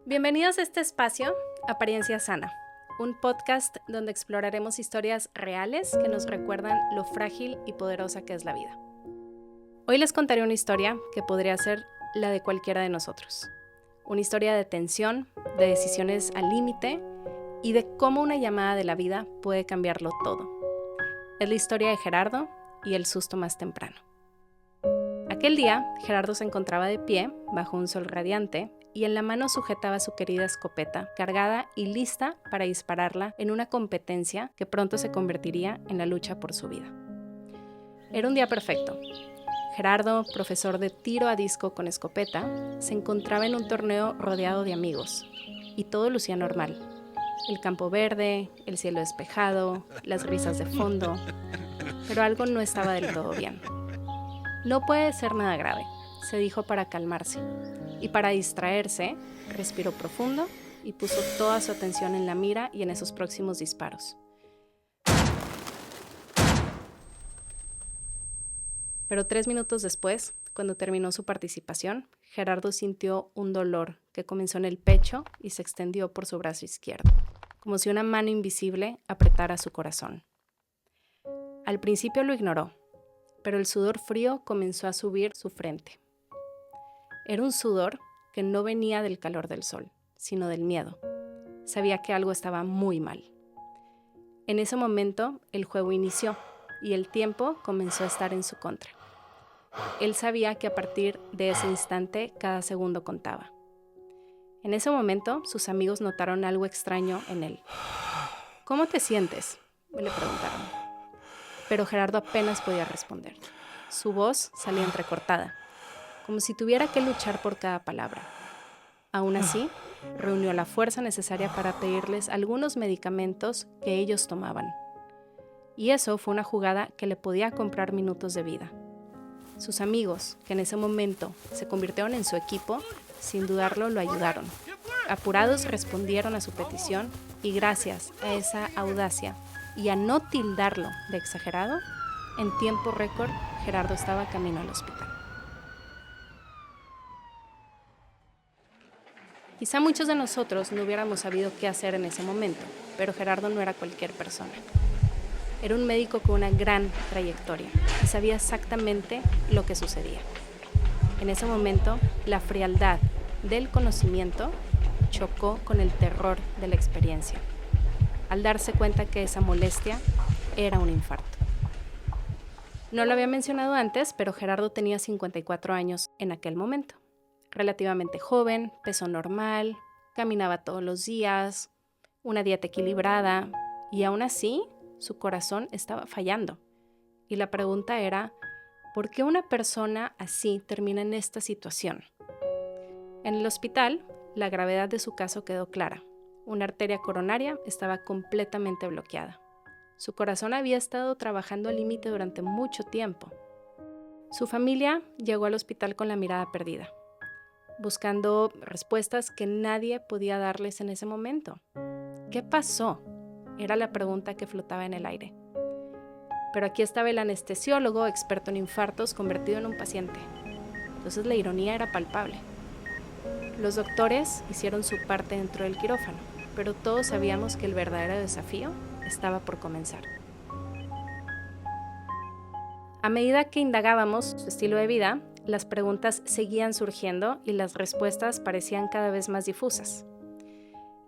Bienvenidos a este espacio, Apariencia Sana, un podcast donde exploraremos historias reales que nos recuerdan lo frágil y poderosa que es la vida. Hoy les contaré una historia que podría ser la de cualquiera de nosotros. Una historia de tensión, de decisiones al límite y de cómo una llamada de la vida puede cambiarlo todo. Es la historia de Gerardo y el susto más temprano. Aquel día, Gerardo se encontraba de pie, bajo un sol radiante, y en la mano sujetaba su querida escopeta, cargada y lista para dispararla en una competencia que pronto se convertiría en la lucha por su vida. Era un día perfecto. Gerardo, profesor de tiro a disco con escopeta, se encontraba en un torneo rodeado de amigos, y todo lucía normal. El campo verde, el cielo despejado, las risas de fondo, pero algo no estaba del todo bien. No puede ser nada grave, se dijo para calmarse, y para distraerse, respiró profundo y puso toda su atención en la mira y en esos próximos disparos. Pero 3 minutos después, cuando terminó su participación, Gerardo sintió un dolor que comenzó en el pecho y se extendió por su brazo izquierdo, como si una mano invisible apretara su corazón. Al principio lo ignoró, pero el sudor frío comenzó a subir su frente. Era un sudor que no venía del calor del sol, sino del miedo. Sabía que algo estaba muy mal. En ese momento, el juego inició y el tiempo comenzó a estar en su contra. Él sabía que a partir de ese instante, cada segundo contaba. En ese momento, sus amigos notaron algo extraño en él. ¿Cómo te sientes?, le preguntaron. Pero Gerardo apenas podía responder. Su voz salía entrecortada, como si tuviera que luchar por cada palabra. Aún así, reunió la fuerza necesaria para pedirles algunos medicamentos que ellos tomaban. Y eso fue una jugada que le podía comprar minutos de vida. Sus amigos, que en ese momento se convirtieron en su equipo, sin dudarlo lo ayudaron. Apurados respondieron a su petición y gracias a esa audacia y a no tildarlo de exagerado, en tiempo récord Gerardo estaba camino al hospital. Quizá muchos de nosotros no hubiéramos sabido qué hacer en ese momento, pero Gerardo no era cualquier persona. Era un médico con una gran trayectoria y sabía exactamente lo que sucedía. En ese momento, la frialdad del conocimiento chocó con el terror de la experiencia, al darse cuenta que esa molestia era un infarto. No lo había mencionado antes, pero Gerardo tenía 54 años en aquel momento. Relativamente joven, peso normal, caminaba todos los días, una dieta equilibrada, y aún así su corazón estaba fallando. Y la pregunta era, ¿por qué una persona así termina en esta situación? En el hospital, la gravedad de su caso quedó clara. Una arteria coronaria estaba completamente bloqueada. Su corazón había estado trabajando al límite durante mucho tiempo. Su familia llegó al hospital con la mirada perdida, buscando respuestas que nadie podía darles en ese momento. ¿Qué pasó?, era la pregunta que flotaba en el aire. Pero aquí estaba el anestesiólogo, experto en infartos, convertido en un paciente. Entonces la ironía era palpable. Los doctores hicieron su parte dentro del quirófano, pero todos sabíamos que el verdadero desafío estaba por comenzar. A medida que indagábamos su estilo de vida, las preguntas seguían surgiendo y las respuestas parecían cada vez más difusas.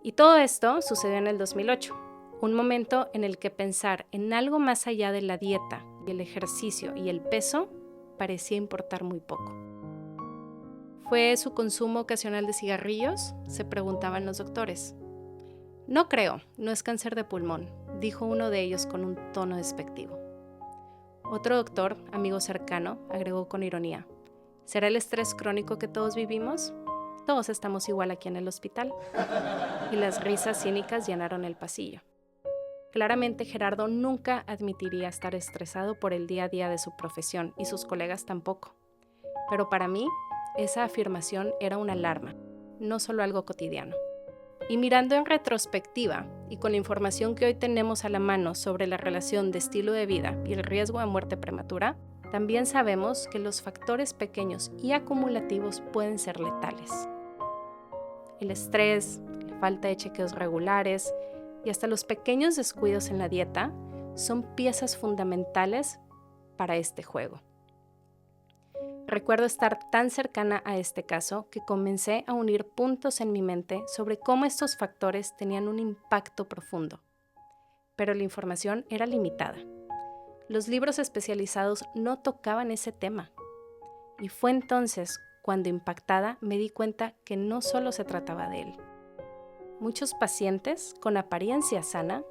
Y todo esto sucedió en el 2008, un momento en el que pensar en algo más allá de la dieta, y el ejercicio y el peso parecía importar muy poco. ¿Fue su consumo ocasional de cigarrillos?, se preguntaban los doctores. No creo, no es cáncer de pulmón, dijo uno de ellos con un tono despectivo. Otro doctor, amigo cercano, agregó con ironía. ¿Será el estrés crónico que todos vivimos? Todos estamos igual aquí en el hospital. Y las risas cínicas llenaron el pasillo. Claramente Gerardo nunca admitiría estar estresado por el día a día de su profesión y sus colegas tampoco. Pero para mí, esa afirmación era una alarma, no solo algo cotidiano. Y mirando en retrospectiva y con la información que hoy tenemos a la mano sobre la relación de estilo de vida y el riesgo de muerte prematura, también sabemos que los factores pequeños y acumulativos pueden ser letales. el estrés, la falta de chequeos regulares y hasta los pequeños descuidos en la dieta son piezas fundamentales para este juego. Recuerdo estar tan cercana a este caso que comencé a unir puntos en mi mente sobre cómo estos factores tenían un impacto profundo. Pero la información era limitada. Los libros especializados no tocaban ese tema. Y fue entonces cuando, impactada, me di cuenta que no solo se trataba de él. Muchos pacientes con apariencia sana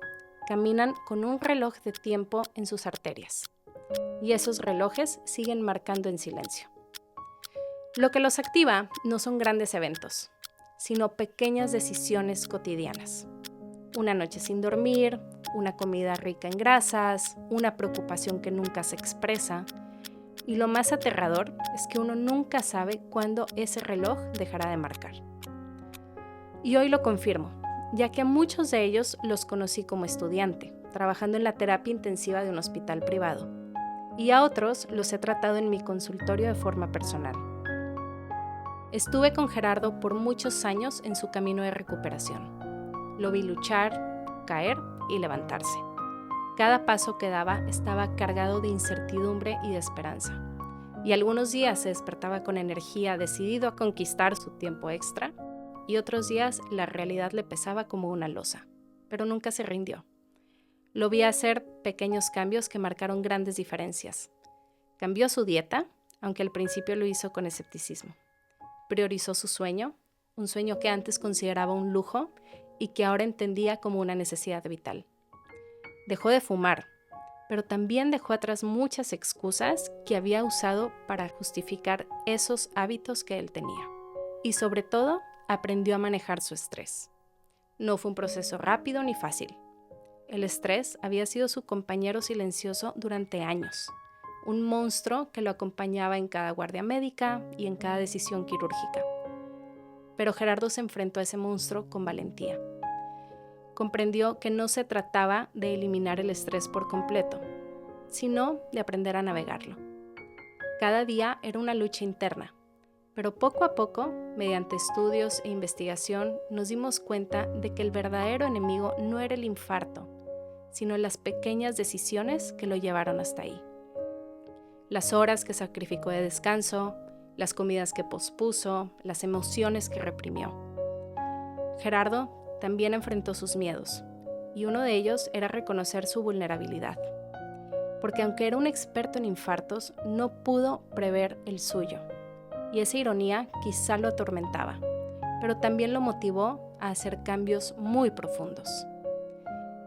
caminan con un reloj de tiempo en sus arterias. Y esos relojes siguen marcando en silencio. Lo que los activa no son grandes eventos, sino pequeñas decisiones cotidianas. Una noche sin dormir, una comida rica en grasas, una preocupación que nunca se expresa. Y lo más aterrador es que uno nunca sabe cuándo ese reloj dejará de marcar. Y hoy lo confirmo, ya que a muchos de ellos los conocí como estudiante, trabajando en la terapia intensiva de un hospital privado. Y a otros los he tratado en mi consultorio de forma personal. Estuve con Gerardo por muchos años en su camino de recuperación. Lo vi luchar, caer y levantarse. Cada paso que daba estaba cargado de incertidumbre y de esperanza. Y algunos días se despertaba con energía, decidido a conquistar su tiempo extra, y otros días la realidad le pesaba como una losa, pero nunca se rindió. Lo vi hacer pequeños cambios que marcaron grandes diferencias. Cambió su dieta, aunque al principio lo hizo con escepticismo. Priorizó su sueño, un sueño que antes consideraba un lujo y que ahora entendía como una necesidad vital. Dejó de fumar, pero también dejó atrás muchas excusas que había usado para justificar esos hábitos que él tenía. Y sobre todo, aprendió a manejar su estrés. No fue un proceso rápido ni fácil. El estrés había sido su compañero silencioso durante años, un monstruo que lo acompañaba en cada guardia médica y en cada decisión quirúrgica. Pero Gerardo se enfrentó a ese monstruo con valentía. Comprendió que no se trataba de eliminar el estrés por completo, sino de aprender a navegarlo. Cada día era una lucha interna, pero poco a poco, mediante estudios e investigación, nos dimos cuenta de que el verdadero enemigo no era el infarto, sino las pequeñas decisiones que lo llevaron hasta ahí. Las horas que sacrificó de descanso, las comidas que pospuso, las emociones que reprimió. Gerardo también enfrentó sus miedos, y uno de ellos era reconocer su vulnerabilidad. Porque aunque era un experto en infartos, no pudo prever el suyo. Y esa ironía quizá lo atormentaba, pero también lo motivó a hacer cambios muy profundos.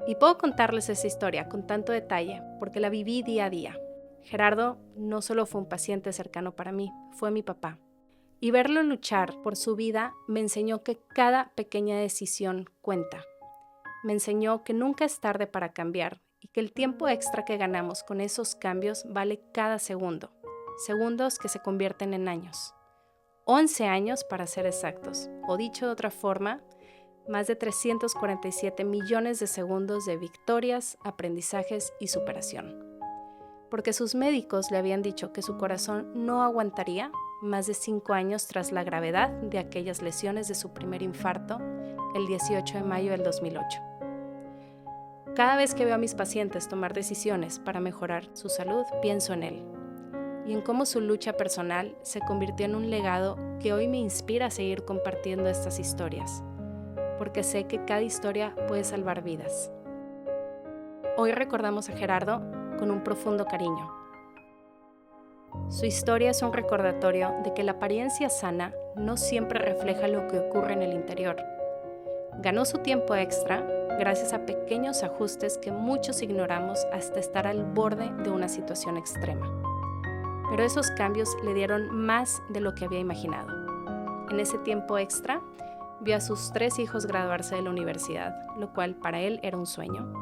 Y puedo contarles esa historia con tanto detalle, porque la viví día a día. Gerardo no solo fue un paciente cercano para mí, fue mi papá. Y verlo luchar por su vida me enseñó que cada pequeña decisión cuenta. Me enseñó que nunca es tarde para cambiar y que el tiempo extra que ganamos con esos cambios vale cada segundo. Segundos que se convierten en años. 11 años para ser exactos, o dicho de otra forma, más de 347 millones de segundos de victorias, aprendizajes y superación. Porque sus médicos le habían dicho que su corazón no aguantaría más de 5 años tras la gravedad de aquellas lesiones de su primer infarto el 18 de mayo del 2008. Cada vez que veo a mis pacientes tomar decisiones para mejorar su salud, pienso en él y en cómo su lucha personal se convirtió en un legado que hoy me inspira a seguir compartiendo estas historias, porque sé que cada historia puede salvar vidas. Hoy recordamos a Gerardo con un profundo cariño. Su historia es un recordatorio de que la apariencia sana no siempre refleja lo que ocurre en el interior. Ganó su tiempo extra gracias a pequeños ajustes que muchos ignoramos hasta estar al borde de una situación extrema. Pero esos cambios le dieron más de lo que había imaginado. En ese tiempo extra, vio a sus 3 hijos graduarse de la universidad, lo cual para él era un sueño.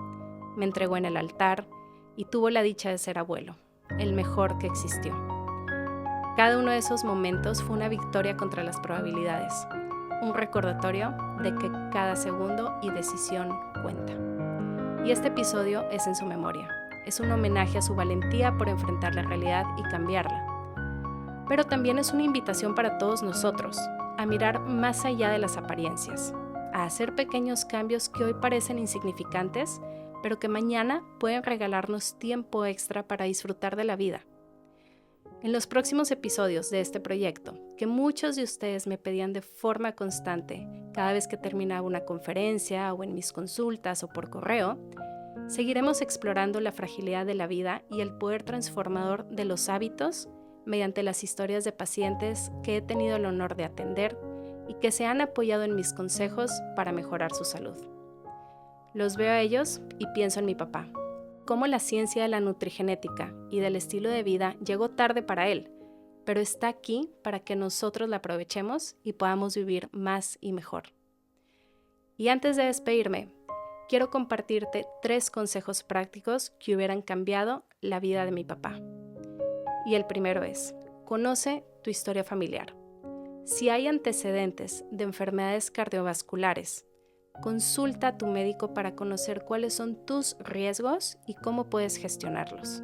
Me entregó en el altar y tuvo la dicha de ser abuelo, el mejor que existió. Cada uno de esos momentos fue una victoria contra las probabilidades, un recordatorio de que cada segundo y decisión cuenta. Y este episodio es en su memoria. Es un homenaje a su valentía por enfrentar la realidad y cambiarla. Pero también es una invitación para todos nosotros, a mirar más allá de las apariencias, a hacer pequeños cambios que hoy parecen insignificantes, pero que mañana pueden regalarnos tiempo extra para disfrutar de la vida. En los próximos episodios de este proyecto, que muchos de ustedes me pedían de forma constante cada vez que terminaba una conferencia o en mis consultas o por correo, seguiremos explorando la fragilidad de la vida y el poder transformador de los hábitos mediante las historias de pacientes que he tenido el honor de atender y que se han apoyado en mis consejos para mejorar su salud. Los veo a ellos y pienso en mi papá. Cómo la ciencia de la nutrigenética y del estilo de vida llegó tarde para él, pero está aquí para que nosotros la aprovechemos y podamos vivir más y mejor. Y antes de despedirme, quiero compartirte 3 consejos prácticos que hubieran cambiado la vida de mi papá. Y el primero es, conoce tu historia familiar. Si hay antecedentes de enfermedades cardiovasculares, consulta a tu médico para conocer cuáles son tus riesgos y cómo puedes gestionarlos.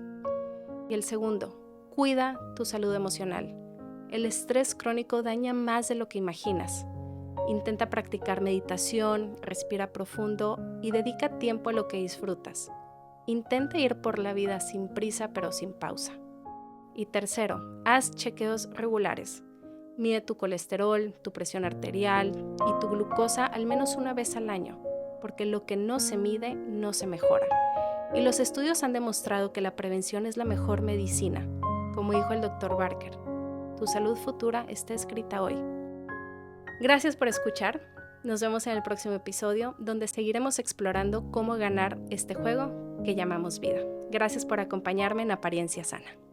Y el segundo, cuida tu salud emocional. El estrés crónico daña más de lo que imaginas. Intenta practicar meditación, respira profundo y dedica tiempo a lo que disfrutas. Intenta ir por la vida sin prisa pero sin pausa. Y tercero, haz chequeos regulares. Mide tu colesterol, tu presión arterial y tu glucosa al menos una vez al año, porque lo que no se mide no se mejora. Y los estudios han demostrado que la prevención es la mejor medicina, como dijo el Dr. Barker. Tu salud futura está escrita hoy. Gracias por escuchar. Nos vemos en el próximo episodio, donde seguiremos explorando cómo ganar este juego que llamamos vida. Gracias por acompañarme en Apariencia Sana.